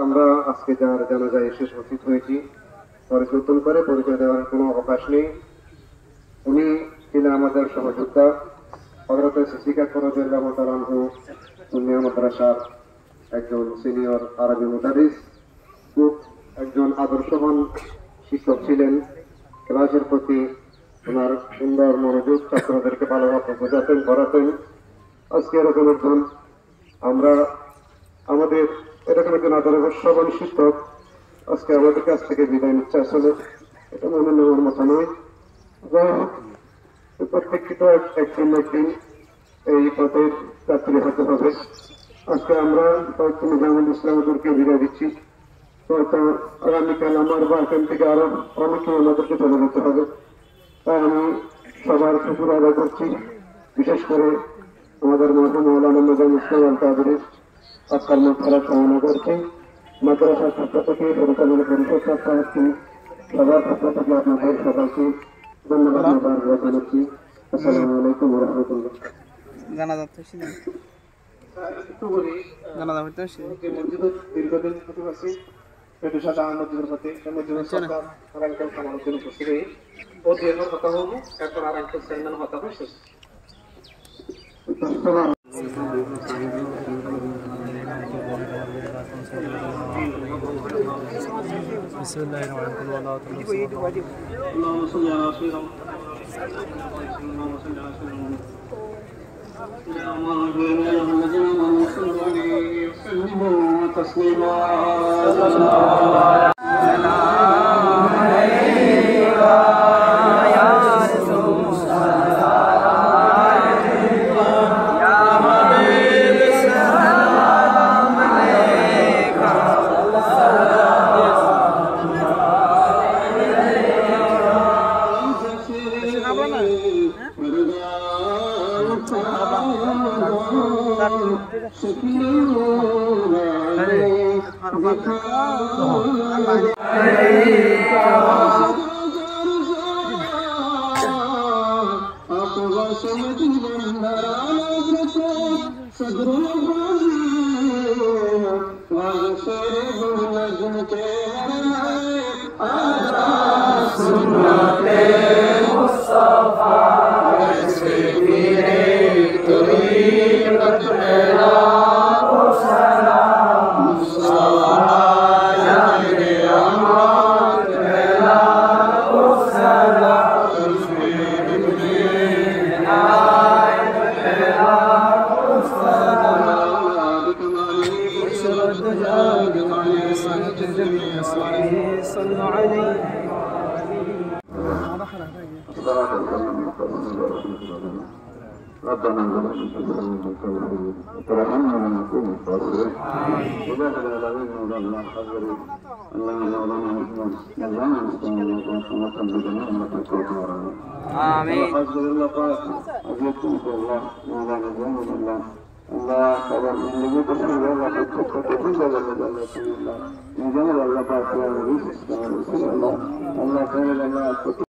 আমরা আজকে যার জানাজায় এসে উপস্থিত হয়েছি, নতুন করে পরিচয় দেওয়ার কোনো অবকাশ নেই। উনি ছিলেন আমাদের সহযোদ্ধা, হযরত সিদ্দিক আকবর রাদিয়াল্লাহু তাআলা আনহু সুন্নিয়া মাদ্রাসার একজন সিনিয়র আরবি মুদারিস, খুব একজন আদর্শবান শিক্ষক ছিলেন। ক্লাসের প্রতি ওনার সুন্দর মনোযোগ, ছাত্রদেরকে ভালোভাবে বোঝাতেন, পড়াতেন। আজকে এরকম একজন আমাদের এরকম একজন আদর্শবান শিক্ষক আজকে আমাদের কাছ থেকে বিদায় নিচ্ছে, আসলে এটা মনে নেওয়ার মতো নয়। যাই হোক, প্রত্যেকটি তো একদিন একদিন এই পথের যাত্রী হতে হবে। আজকে আমরা কয়েকটি নিজামুল ইসলামদেরকে বিদায় দিচ্ছি, হয়তো আগামীকাল আমার বা এখান থেকে আরো অনেকে আমাদেরকে চলে যেতে হবে। তাই আমি সবার শুকর আদায় করছি, বিশেষ করে আমাদের মৌলানা নিজামুল ইসলাম আল কাদেরীর আত্মার মাগফিরাত কামনা করছি। মাদ্রাসার পক্ষ থেকে, পরিচালনা পরিষদ ছাত্রছাত্রী সবার পক্ষ থেকে আপনাদের সবাইকে ধন্যবাদ জানাচ্ছি। আসসালামু আলাইকুম ওয়া রাহমাতুল্লাহ। একটু বলি, দীর্ঘদিন প্রতিবাসী পেটুসা জামা মসজিদের প্রতি মসজিদের সরকার আরাঙ্কেল কামালউদ্দিন উপস্থিত হয়ে ও দীর্ঘ কথা হবো, এখন আরাঙ্কেল চেয়ারম্যান হতে হবে শেষ। ربنا ظلمنا ونكون خاسرين إذا العالمين مولانا حضر اللهم مولانا مسلم مولانا مسلم وصلى بجميع المتقين آمين حضر الله قال أجيكم الله مولانا جل الله الله خبر من اللي يقصر الله تكتب الله من جمال الله باقي الله الله خير الله